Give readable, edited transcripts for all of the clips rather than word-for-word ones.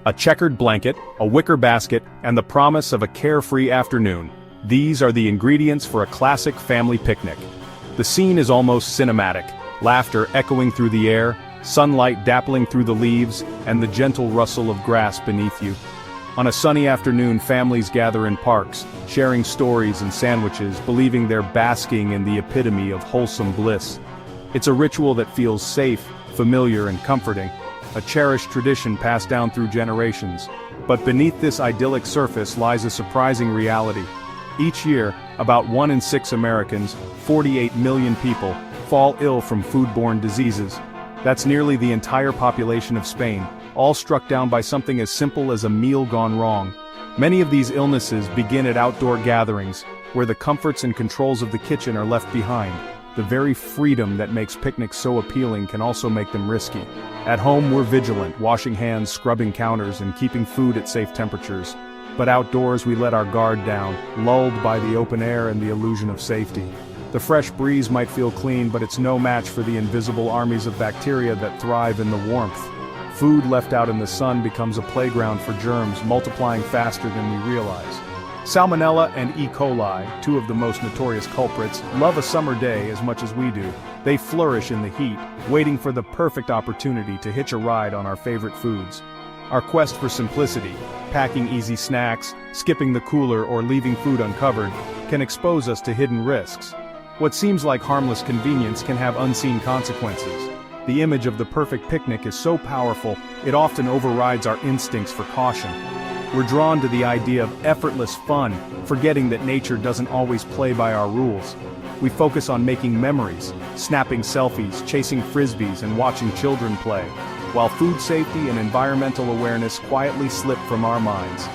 A checkered blanket, a wicker basket, and the promise of a carefree afternoon. These are the ingredients for a classic family picnic. The scene is almost cinematic, laughter echoing through the air, sunlight dappling through the leaves, and the gentle rustle of grass beneath you. On a sunny afternoon, families gather in parks, sharing stories and sandwiches, believing they're basking in the epitome of wholesome bliss. It's a ritual that feels safe, familiar, and comforting, a cherished tradition passed down through generations. But beneath this idyllic surface lies a surprising reality. Each year, about 1 in 6 Americans, 48 million people, fall ill from foodborne diseases. That's nearly the entire population of Spain, all struck down by something as simple as a meal gone wrong. Many of these illnesses begin at outdoor gatherings, where the comforts and controls of the kitchen are left behind. The very freedom that makes picnics so appealing can also make them risky. At home, we're vigilant, washing hands, scrubbing counters, and keeping food at safe temperatures. But outdoors, we let our guard down, lulled by the open air and the illusion of safety. The fresh breeze might feel clean, but it's no match for the invisible armies of bacteria that thrive in the warmth. Food left out in the sun becomes a playground for germs, multiplying faster than we realize. Salmonella and E. coli, two of the most notorious culprits, love a summer day as much as we do. They flourish in the heat, waiting for the perfect opportunity to hitch a ride on our favorite foods. Our quest for simplicity, packing easy snacks, skipping the cooler, or leaving food uncovered, can expose us to hidden risks. What seems like harmless convenience can have unseen consequences. The image of the perfect picnic is so powerful, it often overrides our instincts for caution. We're drawn to the idea of effortless fun, forgetting that nature doesn't always play by our rules. We focus on making memories, snapping selfies, chasing frisbees, and watching children play, while food safety and environmental awareness quietly slip from our minds.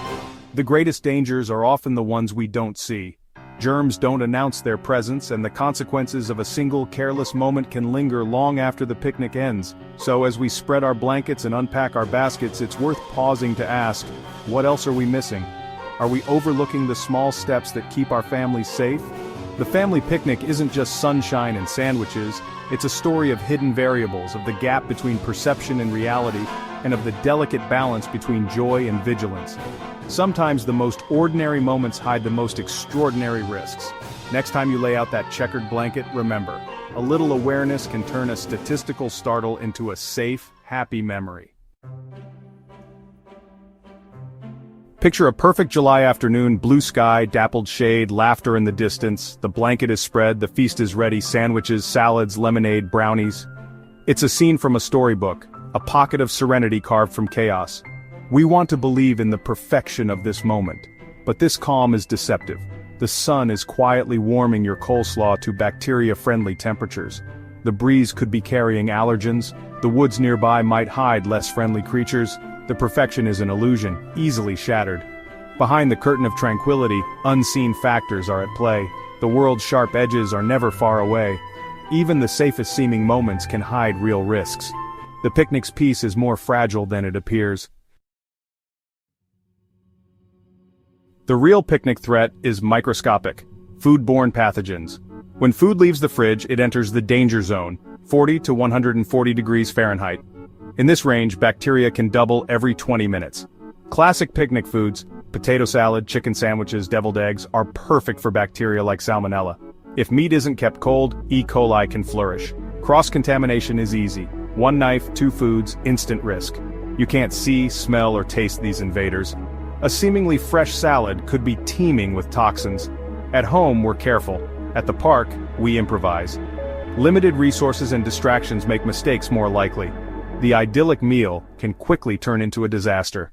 The greatest dangers are often the ones we don't see. Germs don't announce their presence, and the consequences of a single careless moment can linger long after the picnic ends. So as we spread our blankets and unpack our baskets, it's worth pausing to ask, what else are we missing? Are we overlooking the small steps that keep our families safe? The family picnic isn't just sunshine and sandwiches, it's a story of hidden variables, of the gap between perception and reality, and of the delicate balance between joy and vigilance. Sometimes the most ordinary moments hide the most extraordinary risks. Next time you lay out that checkered blanket, remember, a little awareness can turn a statistical startle into a safe, happy memory. Picture a perfect July afternoon, blue sky, dappled shade, laughter in the distance, the blanket is spread, the feast is ready, sandwiches, salads, lemonade, brownies. It's a scene from a storybook, a pocket of serenity carved from chaos. We want to believe in the perfection of this moment, but this calm is deceptive. The sun is quietly warming your coleslaw to bacteria-friendly temperatures. The breeze could be carrying allergens, the woods nearby might hide less friendly creatures. The perfection is an illusion, easily shattered. Behind the curtain of tranquility, unseen factors are at play. The world's sharp edges are never far away. Even the safest seeming moments can hide real risks. The picnic's peace is more fragile than it appears. The real picnic threat is microscopic: foodborne pathogens. When food leaves the fridge, it enters the danger zone, 40 to 140 degrees Fahrenheit. In this range, bacteria can double every 20 minutes. Classic picnic foods, potato salad, chicken sandwiches, deviled eggs, are perfect for bacteria like salmonella. If meat isn't kept cold, E. coli can flourish. Cross-contamination is easy. One knife, two foods, instant risk. You can't see, smell, or taste these invaders. A seemingly fresh salad could be teeming with toxins. At home, we're careful. At the park, we improvise. Limited resources and distractions make mistakes more likely. The idyllic meal can quickly turn into a disaster.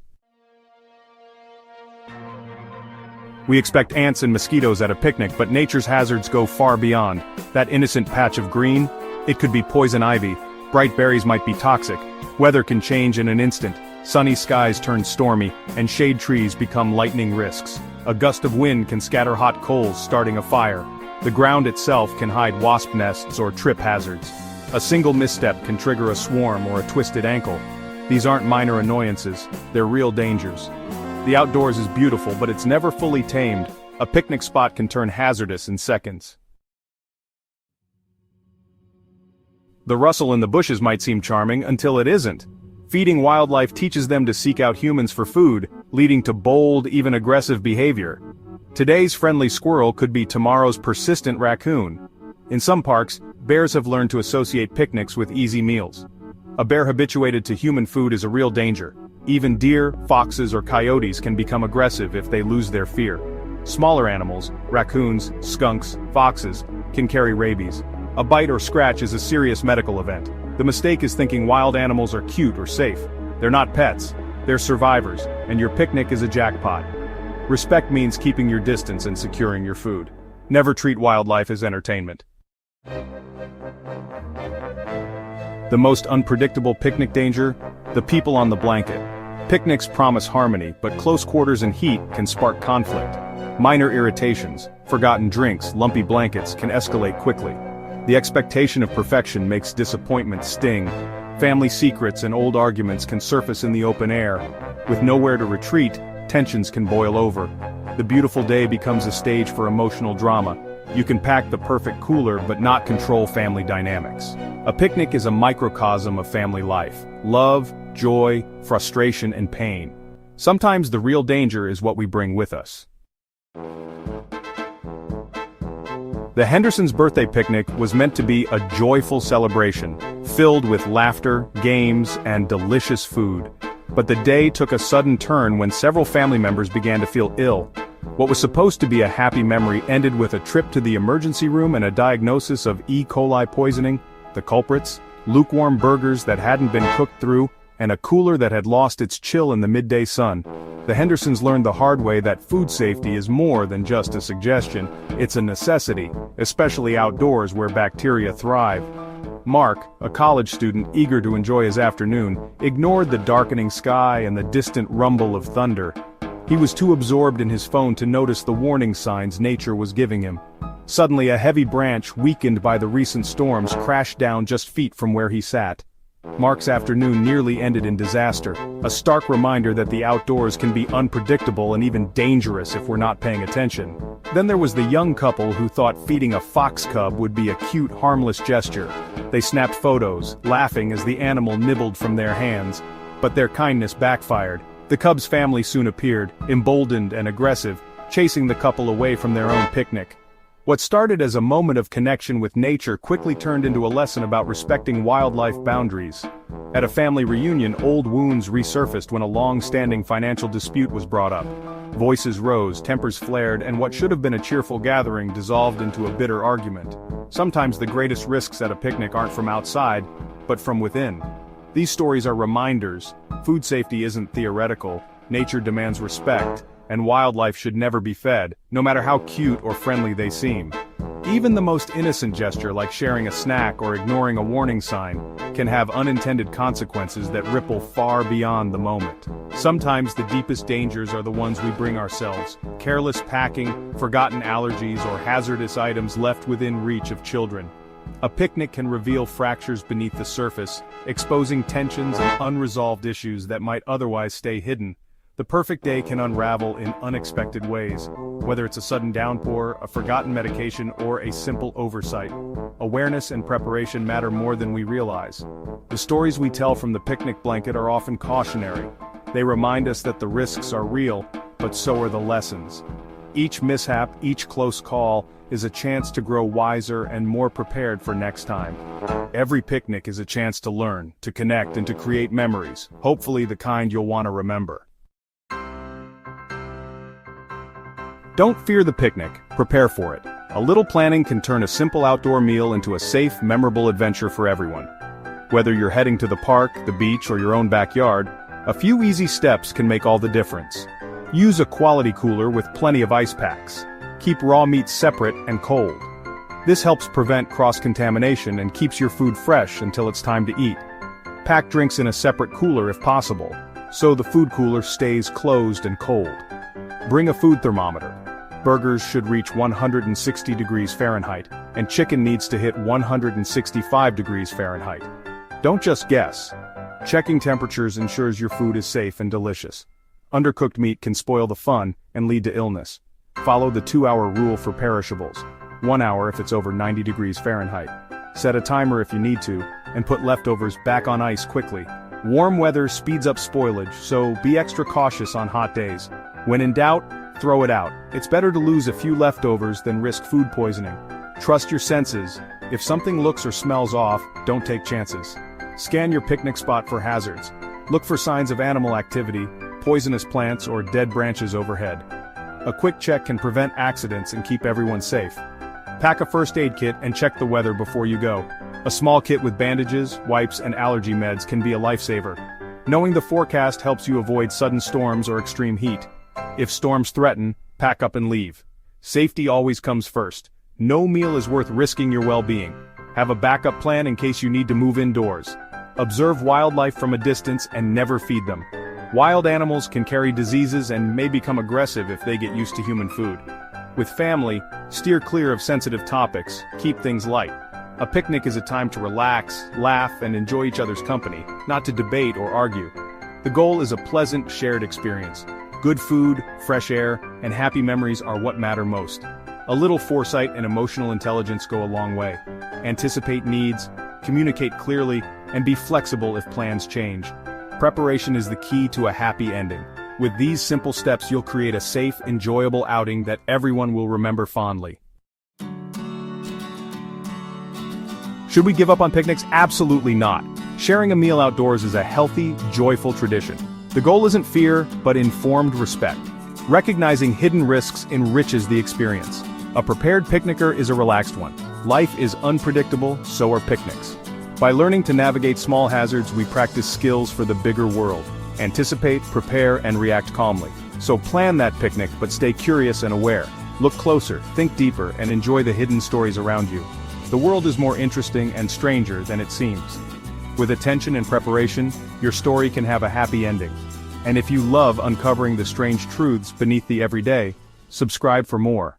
We expect ants and mosquitoes at a picnic, but nature's hazards go far beyond. That innocent patch of green? It could be poison ivy. Bright berries might be toxic. Weather can change in an instant. Sunny skies turn stormy, and shade trees become lightning risks. A gust of wind can scatter hot coals, starting a fire. The ground itself can hide wasp nests or trip hazards. A single misstep can trigger a swarm or a twisted ankle. These aren't minor annoyances, they're real dangers. The outdoors is beautiful, but it's never fully tamed. A picnic spot can turn hazardous in seconds. The rustle in the bushes might seem charming until it isn't. Feeding wildlife teaches them to seek out humans for food, leading to bold, even aggressive behavior. Today's friendly squirrel could be tomorrow's persistent raccoon. In some parks, bears have learned to associate picnics with easy meals. A bear habituated to human food is a real danger. Even deer, foxes, or coyotes can become aggressive if they lose their fear. Smaller animals, raccoons, skunks, foxes, can carry rabies. A bite or scratch is a serious medical event. The mistake is thinking wild animals are cute or safe. They're not pets. They're survivors, and your picnic is a jackpot. Respect means keeping your distance and securing your food. Never treat wildlife as entertainment. The most unpredictable picnic danger? The people on the blanket. Picnics promise harmony, but close quarters and heat can spark conflict. Minor irritations, forgotten drinks, lumpy blankets can escalate quickly. The expectation of perfection makes disappointment sting. Family secrets and old arguments can surface in the open air. With nowhere to retreat, tensions can boil over. The beautiful day becomes a stage for emotional drama. You can pack the perfect cooler but not control family dynamics. A picnic is a microcosm of family life. Love, joy, frustration, and pain. Sometimes the real danger is what we bring with us. The Hendersons' birthday picnic was meant to be a joyful celebration, filled with laughter, games, and delicious food. But the day took a sudden turn when several family members began to feel ill. What was supposed to be a happy memory ended with a trip to the emergency room and a diagnosis of E. coli poisoning. The culprits? Lukewarm burgers that hadn't been cooked through, and a cooler that had lost its chill in the midday sun. The Hendersons learned the hard way that food safety is more than just a suggestion, it's a necessity, especially outdoors where bacteria thrive. Mark, a college student eager to enjoy his afternoon, ignored the darkening sky and the distant rumble of thunder. He was too absorbed in his phone to notice the warning signs nature was giving him. Suddenly a heavy branch, weakened by the recent storms, crashed down just feet from where he sat. Mark's afternoon nearly ended in disaster, a stark reminder that the outdoors can be unpredictable and even dangerous if we're not paying attention. Then there was the young couple who thought feeding a fox cub would be a cute, harmless gesture. They snapped photos, laughing as the animal nibbled from their hands. But their kindness backfired. The cub's family soon appeared, emboldened and aggressive, chasing the couple away from their own picnic. What started as a moment of connection with nature quickly turned into a lesson about respecting wildlife boundaries. At a family reunion, old wounds resurfaced when a long-standing financial dispute was brought up. Voices rose, tempers flared, and what should have been a cheerful gathering dissolved into a bitter argument. Sometimes the greatest risks at a picnic aren't from outside, but from within. These stories are reminders. Food safety isn't theoretical, nature demands respect, and wildlife should never be fed, no matter how cute or friendly they seem. Even the most innocent gesture like sharing a snack or ignoring a warning sign can have unintended consequences that ripple far beyond the moment. Sometimes the deepest dangers are the ones we bring ourselves: careless packing, forgotten allergies, or hazardous items left within reach of children. A picnic can reveal fractures beneath the surface, exposing tensions and unresolved issues that might otherwise stay hidden. The perfect day can unravel in unexpected ways, whether it's a sudden downpour, a forgotten medication, or a simple oversight. Awareness and preparation matter more than we realize. The stories we tell from the picnic blanket are often cautionary. They remind us that the risks are real, but so are the lessons. Each mishap, each close call, is a chance to grow wiser and more prepared for next time. Every picnic is a chance to learn, to connect, and to create memories, hopefully the kind you'll want to remember. Don't fear the picnic, prepare for it. A little planning can turn a simple outdoor meal into a safe, memorable adventure for everyone. Whether you're heading to the park, the beach, or your own backyard, a few easy steps can make all the difference. Use a quality cooler with plenty of ice packs. Keep raw meat separate and cold. This helps prevent cross-contamination and keeps your food fresh until it's time to eat. Pack drinks in a separate cooler if possible, so the food cooler stays closed and cold. Bring a food thermometer. Burgers should reach 160 degrees Fahrenheit, and chicken needs to hit 165 degrees Fahrenheit. Don't just guess. Checking temperatures ensures your food is safe and delicious. Undercooked meat can spoil the fun and lead to illness. Follow the 2-hour rule for perishables. 1 hour if it's over 90 degrees Fahrenheit. Set a timer if you need to, and put leftovers back on ice quickly. Warm weather speeds up spoilage, so be extra cautious on hot days. When in doubt, throw it out. It's better to lose a few leftovers than risk food poisoning. Trust your senses. If something looks or smells off, don't take chances. Scan your picnic spot for hazards. Look for signs of animal activity, poisonous plants, or dead branches overhead. A quick check can prevent accidents and keep everyone safe. Pack a first aid kit and check the weather before you go. A small kit with bandages, wipes, and allergy meds can be a lifesaver. Knowing the forecast helps you avoid sudden storms or extreme heat. If storms threaten, pack up and leave. Safety always comes first. No meal is worth risking your well-being. Have a backup plan in case you need to move indoors. Observe wildlife from a distance and never feed them. Wild animals can carry diseases and may become aggressive if they get used to human food. With family, steer clear of sensitive topics, keep things light. A picnic is a time to relax, laugh, and enjoy each other's company, not to debate or argue. The goal is a pleasant, shared experience. Good food, fresh air, and happy memories are what matter most. A little foresight and emotional intelligence go a long way. Anticipate needs, communicate clearly, and be flexible if plans change. Preparation is the key to a happy ending. With these simple steps, you'll create a safe, enjoyable outing that everyone will remember fondly. Should we give up on picnics? Absolutely not. Sharing a meal outdoors is a healthy, joyful tradition. The goal isn't fear, but informed respect. Recognizing hidden risks enriches the experience. A prepared picnicker is a relaxed one. Life is unpredictable, so are picnics. By learning to navigate small hazards, we practice skills for the bigger world. Anticipate, prepare, and react calmly. So plan that picnic, but stay curious and aware. Look closer, think deeper, and enjoy the hidden stories around you. The world is more interesting and stranger than it seems. With attention and preparation, your story can have a happy ending. And if you love uncovering the strange truths beneath the everyday, subscribe for more.